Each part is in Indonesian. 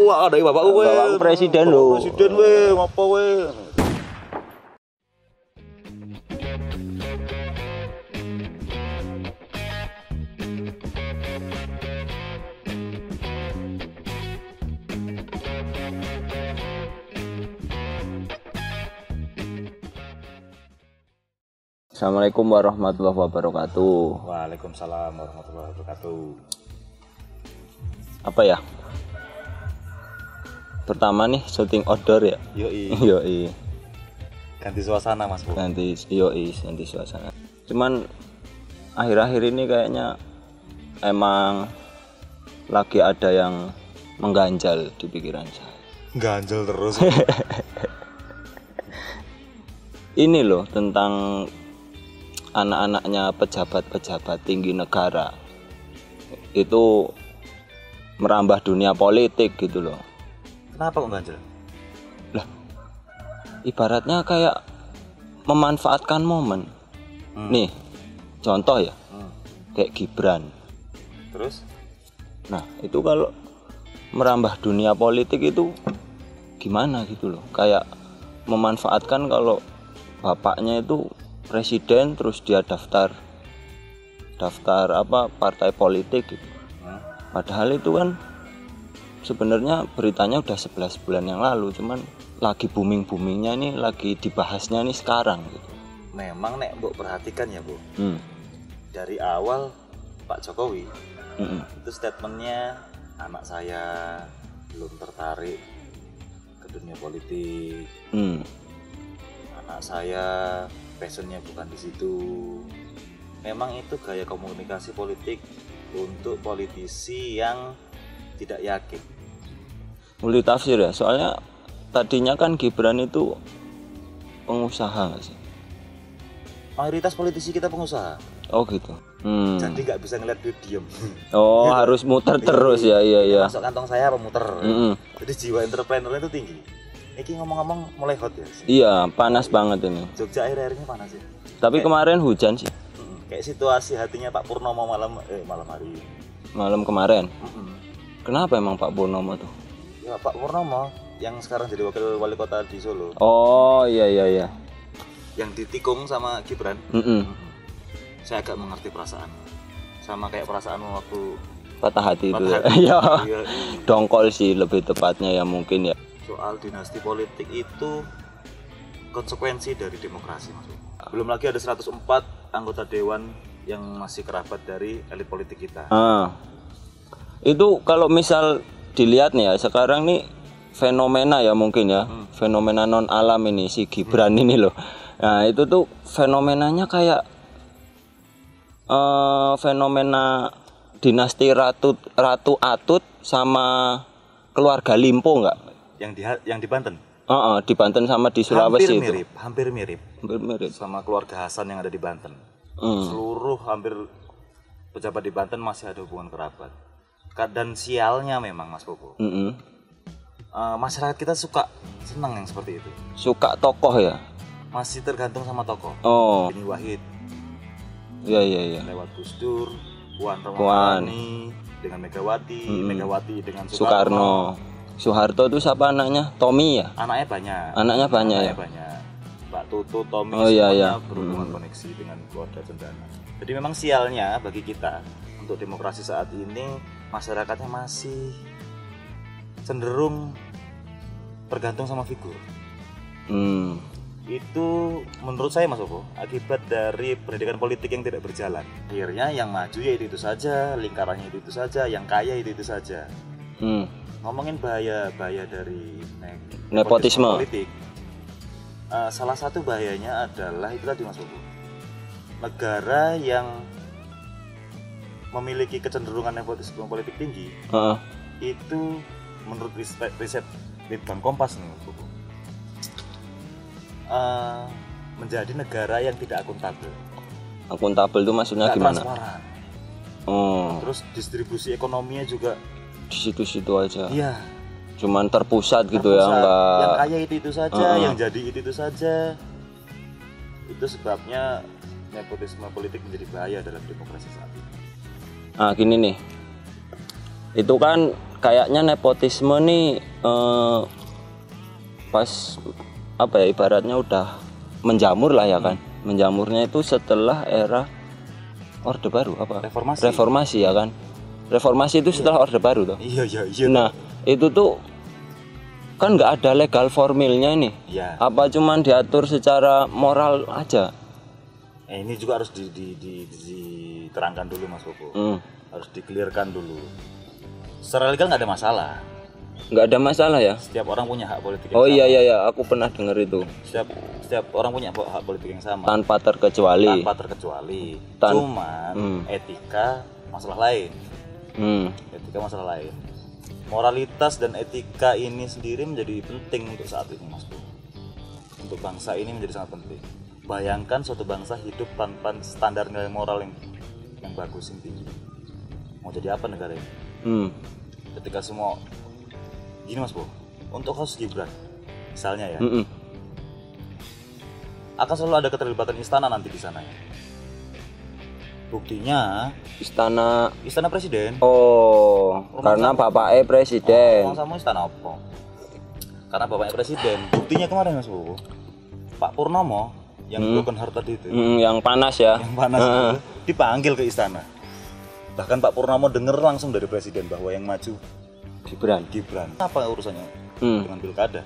Wah, ada bapak kowe. Bapak presiden lho. Presiden kowe, ngopo kowe? Assalamualaikum warahmatullahi wabarakatuh. Waalaikumsalam warahmatullahi wabarakatuh. Apa ya? Pertama nih syuting outdoor ya. Yoi. Ganti suasana Mas Bu. Ganti suasana. Cuman akhir-akhir ini kayaknya emang lagi ada yang mengganjal di pikiran saya. Ganjel terus. Ini loh tentang anak-anaknya pejabat-pejabat tinggi negara itu merambah dunia politik gitu loh. Kenapa kok ganjel? Lah, ibaratnya kayak memanfaatkan momen. Nih, contoh ya, kayak Gibran. Terus? Nah, itu kalau merambah dunia politik itu gimana gitu loh. Kayak memanfaatkan kalau bapaknya itu presiden terus dia daftar apa partai politik gitu. Padahal itu kan sebenarnya beritanya udah 11 bulan yang lalu, cuman lagi boomingnya ini, lagi dibahasnya nih sekarang gitu. Memang nek Mbok perhatikan ya Bu. Dari awal Pak Jokowi itu statementnya anak saya belum tertarik ke dunia politik. Anak saya passionnya bukan di situ. Memang itu gaya komunikasi politik untuk politisi yang tidak yakin. Multitafsir ya, soalnya tadinya kan Gibran itu pengusaha nggak sih? Mayoritas politisi kita pengusaha. Oh gitu. Jadi nggak bisa ngeliat duit diem. Oh gitu. Harus muter terus ya. Masuk kantong saya apa muter. Jadi jiwa entrepreneurnya itu tinggi. Ini ngomong-ngomong mulai hot ya. Iya, panas banget ini. Jogja akhir-akhir ini panas ya. Tapi kemarin hujan sih. Kayak situasi hatinya Pak Purnomo malam hari. Malam kemarin. Kenapa emang Pak Purnomo tuh? Ya Pak Purnomo yang sekarang jadi wakil wali kota di Solo. Oh iya. Yang ditikung sama Gibran. Saya agak mengerti perasaan. Sama kayak perasaanmu waktu patah hati itu. Iya. Dongkol sih lebih tepatnya ya mungkin ya. Soal dinasti politik itu konsekuensi dari demokrasi Mas. Belum lagi ada 104 anggota dewan yang masih kerabat dari elit politik kita. Itu kalau misal dilihat nih ya, sekarang nih fenomena ya mungkin ya, fenomena non alam ini si Gibran ini loh. Nah itu tuh fenomenanya kayak fenomena dinasti Ratu Atut sama keluarga Limpo nggak? Yang di Banten. Di Banten sama di Sulawesi hampir mirip sama keluarga Hasan yang ada di Banten. Seluruh hampir pejabat di Banten masih ada hubungan kerabat. Dan sialnya memang Mas Bobo. Masyarakat kita suka senang yang seperti itu. Suka tokoh ya. Masih tergantung sama tokoh. Ini Wahid. Iya. Lewat Gus Dur, Puan Rohani dengan Megawati, Megawati dengan Soekarno. Soeharto itu siapa anaknya? Tommy ya? Anaknya banyak ya? Banyak. Mbak Tutu, Tommy, semuanya berhubungan koneksi dengan keluarga Cendana. Jadi memang sialnya bagi kita untuk demokrasi saat ini, masyarakatnya masih cenderung tergantung sama figur. Itu menurut saya Mas Oko, akibat dari pendidikan politik yang tidak berjalan. Akhirnya yang maju ya itu saja, lingkarannya itu saja, yang kaya itu saja. Ngomongin bahaya dari nepotisme politik, salah satu bahayanya adalah itu tadi Mas Bobo, negara yang memiliki kecenderungan nepotisme politik tinggi, itu menurut riset Litbang Kompas nih Mas Bobo, menjadi negara yang tidak akuntabel. Akuntabel itu maksudnya gimana? Transparan. Terus distribusi ekonominya juga di situ-situ aja. Iya. Cuman terpusat gitu ya, enggak. Yang kaya itu saja, yang jadi itu saja. Itu sebabnya nepotisme politik menjadi bahaya dalam demokrasi saat ini. Nah, gini nih. Itu kan kayaknya nepotisme nih pas apa ya, ibaratnya udah menjamur lah ya kan. Menjamurnya itu setelah era Orde Baru apa? Reformasi ya kan. Reformasi itu setelah Orde Baru tuh. Iya. Nah, itu tuh kan nggak ada legal formilnya nih. Iya. Apa cuman diatur secara moral aja? Ini juga harus diterangkan dulu Mas Bobo. Harus dikelirkan dulu. Secara legal nggak ada masalah. Nggak ada masalah ya? Setiap orang punya hak politik yang sama. Iya, aku pernah dengar itu. Setiap orang punya hak politik yang sama. Tanpa terkecuali. Cuman etika masalah lain. Etika masalah lain. Moralitas dan etika ini sendiri menjadi penting untuk saat ini Mas Bobo. Untuk bangsa ini menjadi sangat penting. Bayangkan suatu bangsa hidup tanpa standar nilai moral yang bagus, yang tinggi. Mau jadi apa negara ini? Ketika semua gini Mas Bo, untuk kasus Gibran misalnya ya, akan selalu ada keterlibatan istana nanti di sana ya. Buktinya istana presiden. Karena bapaknya presiden. Sama istana apa? Karena bapaknya presiden. Buktinya kemarin Mas Bo, Pak Purnomo yang broken heart tadi itu, yang panas ya, itu dipanggil ke istana. Bahkan Pak Purnomo dengar langsung dari presiden bahwa yang maju Gibran. Apa urusannya dengan pilkada?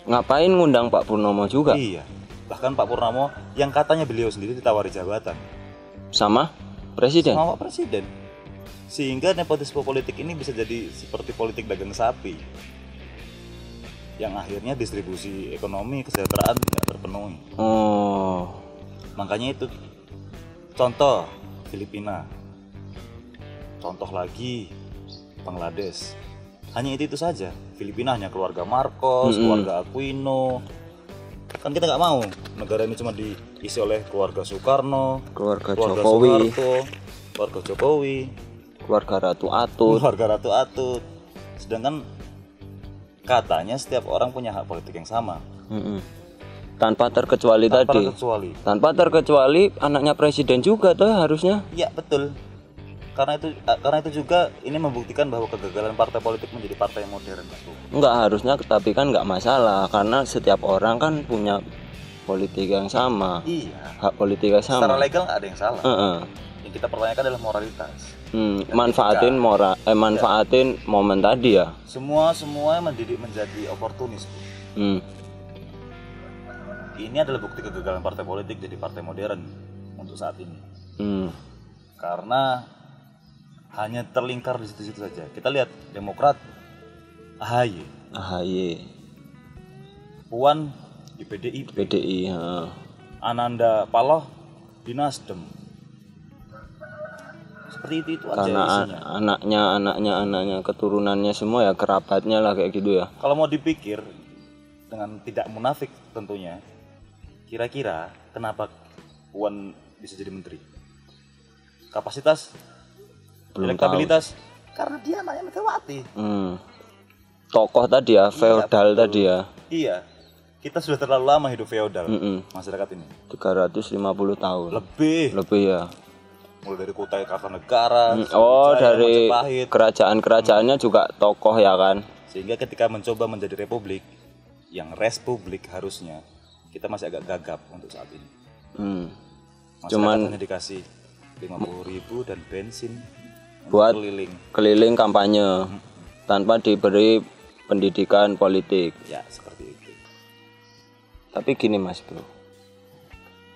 Ngapain ngundang Pak Purnomo juga? Iya. Bahkan Pak Purnomo yang katanya beliau sendiri ditawari jabatan sama presiden. Sama Pak Presiden. Sehingga nepotisme politik ini bisa jadi seperti politik dagang sapi. Yang akhirnya distribusi ekonomi kesejahteraan tidak terpenuhi. Makanya itu contoh Filipina, contoh lagi Bangladesh. Hanya itu saja. Filipina hanya keluarga Marcos, keluarga Aquino. Kan kita nggak mau negara ini cuma diisi oleh keluarga Soekarno, keluarga Jokowi, Soeharto, keluarga Jokowi, keluarga Ratu Atut. Sedangkan katanya setiap orang punya hak politik yang sama. Tanpa terkecuali Tanpa terkecuali anaknya presiden juga tuh harusnya. Iya, betul. Karena itu juga ini membuktikan bahwa kegagalan partai politik menjadi partai yang modern. Enggak harusnya, tapi kan enggak masalah karena setiap orang kan punya politik yang sama. Iya. Hak politik yang sama. Secara legal enggak ada yang salah. Yang kita pertanyakan adalah moralitas. Manfaatin momen tadi ya. Semua mendidik menjadi oportunis. Ini adalah bukti kegagalan partai politik jadi partai modern untuk saat ini. Karena hanya terlingkar di situ-situ saja. Kita lihat Demokrat AHY. Puan di PDI. Ananda Paloh di Nasdem. Seperti itu aja isinya. Anaknya keturunannya semua ya, kerabatnya lah kayak gitu ya. Kalau mau dipikir dengan tidak munafik tentunya, kira-kira kenapa Puan bisa jadi menteri? Kapasitas, elektabilitas, karena dia anaknya Megawati. Tokoh tadi ya, feodal tadi ya. Iya, kita sudah terlalu lama hidup feodal masyarakat ini. 350 tahun. Lebih ya. Mulai dari Kutai Kartanegara, dari kerajaan-kerajaannya juga tokoh ya kan. Sehingga ketika mencoba menjadi republik, yang respublik harusnya, kita masih agak gagap untuk saat ini. Cuman hanya dikasih 50.000 dan bensin buat keliling kampanye tanpa diberi pendidikan politik. Ya, seperti itu. Tapi gini Mas Bro,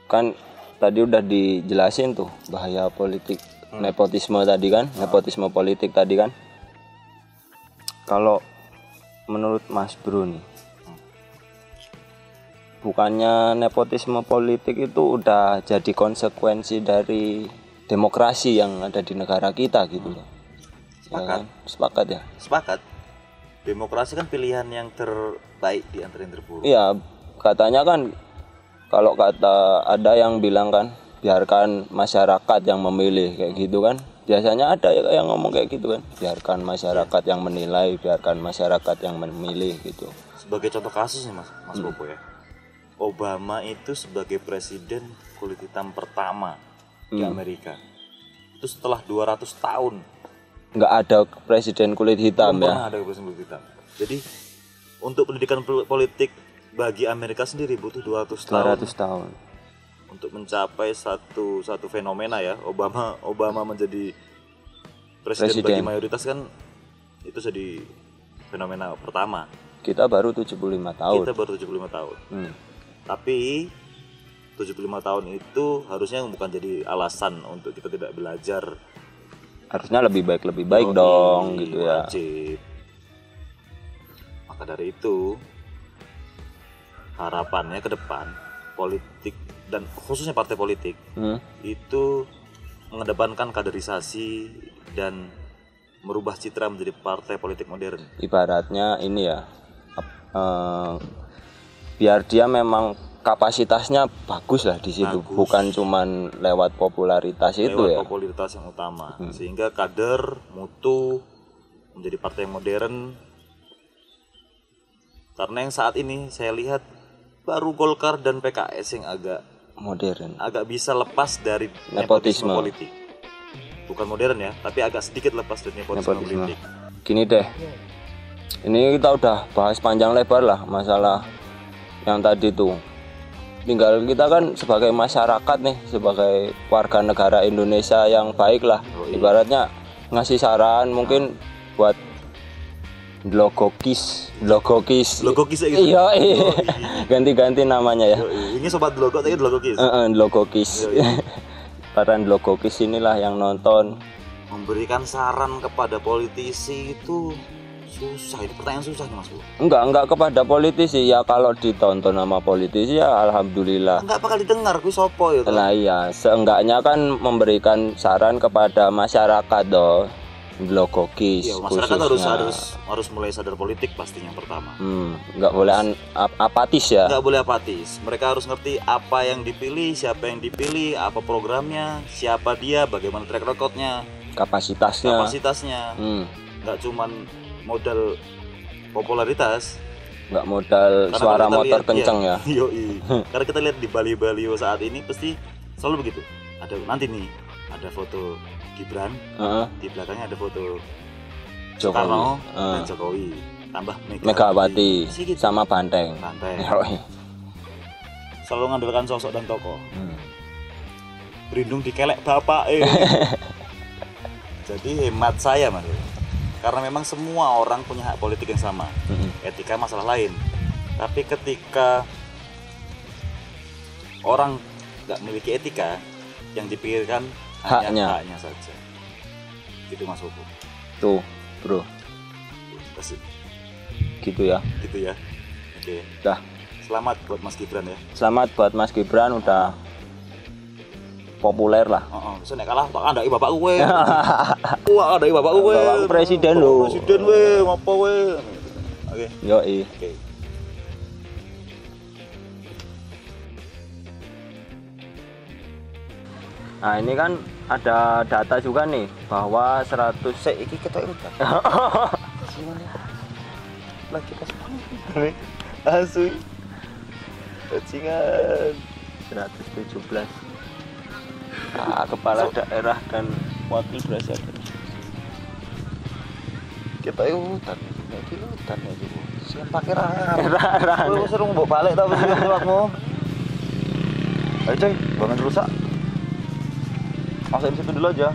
kan tadi udah dijelasin tuh bahaya politik nepotisme tadi kan, nepotisme politik tadi kan. Kalau menurut Mas Bro nih, bukannya nepotisme politik itu udah jadi konsekuensi dari demokrasi yang ada di negara kita gitu loh. Sepakat ya? Sepakat. Demokrasi kan pilihan yang terbaik di antara yang terburuk. Iya, katanya kan kalau kata ada yang bilang kan biarkan masyarakat yang memilih kayak gitu kan. Biasanya ada yang ngomong kayak gitu kan. Biarkan masyarakat yang menilai, biarkan masyarakat yang memilih gitu. Sebagai contoh kasus nih Mas Bobo ya. Obama itu sebagai presiden kulit hitam pertama di Amerika. Itu setelah 200 tahun nggak ada presiden kulit hitam Belum ya. pernah ada presiden kulit hitam. Jadi untuk pendidikan politik bagi Amerika sendiri butuh 200 tahun untuk mencapai satu fenomena ya. Obama menjadi presiden bagi mayoritas kan, itu jadi fenomena pertama. Kita baru 75 tahun. Kita baru 75 tahun. Tapi 75 tahun itu harusnya bukan jadi alasan untuk kita tidak belajar. Harusnya lebih baik dong gitu ya. Wajib. Maka dari itu harapannya ke depan politik dan khususnya partai politik itu mengedepankan kaderisasi dan merubah citra menjadi partai politik modern. Ibaratnya ini ya, biar dia memang kapasitasnya bagus lah di situ, bukan cuman lewat popularitas itu ya. Lewat popularitas yang utama, sehingga kader mutu menjadi partai modern. Karena yang saat ini saya lihat baru Golkar dan PKS yang agak modern, agak bisa lepas dari nepotisme politik. Bukan modern ya, tapi agak sedikit lepas dari nepotisme politik. Gini deh, ini kita udah bahas panjang lebar lah masalah yang tadi tuh. Tinggal kita kan sebagai masyarakat nih, sebagai warga negara Indonesia yang baik lah, ibaratnya ngasih saran mungkin buat logokis gitu. Iya. Ganti-ganti namanya ya. Ini sobat logo tapi logokis. Logokis. Para logokis inilah yang nonton. Memberikan saran kepada politisi itu susah, itu pertanyaan susah nih Mas Bu. Enggak kepada politisi ya, kalau ditonton sama politisi ya alhamdulillah. Enggak bakal didengar kuwi sopo ya. Lah iya, seenggaknya kan memberikan saran kepada masyarakat doh. Logokis. Iya, masyarakat harus mulai sadar politik pastinya yang pertama. Enggak boleh apatis ya. Enggak boleh apatis. Mereka harus ngerti apa yang dipilih, siapa yang dipilih, apa programnya, siapa dia, bagaimana track recordnya, kapasitasnya. Enggak cuman modal popularitas, nggak modal suara motor kenceng ya. Karena kita lihat di Bali saat ini pasti selalu begitu. Ada foto Gibran, di belakangnya ada foto Soekarno dan Jokowi, tambah Megawati gitu. sama Banteng. Selalu mengandalkan sosok dan tokoh. Berlindung di kelek bapak. Jadi hemat saya Mas, karena memang semua orang punya hak politik yang sama. Etika masalah lain. Tapi ketika orang nggak memiliki etika, yang dipikirkan hanya haknya saja. Gitu Mas Hugo. Tuh, bro. Kasih. Gitu ya. Oke. Dah. Selamat buat Mas Gibran ya. Selamat buat Mas Gibran, udah populer lah. Bisa nek kalah tak andaki bapak kowe. Wah, andaki bapak kowe. Bapak presiden lho. Presiden we, ngopo we. Oke. Yoi. Oke. Nah, ini kan ada data juga nih bahwa 100 iki ketok udah. Lagi pas asui. Bajingan 117 kepala daerah dan wakil presiden. Kita hutan itu. Siap pakai rara. Lu suruh mbok balik ta wis wakmu. Ayo coy, bangun rusak. Masukin situ dulu aja.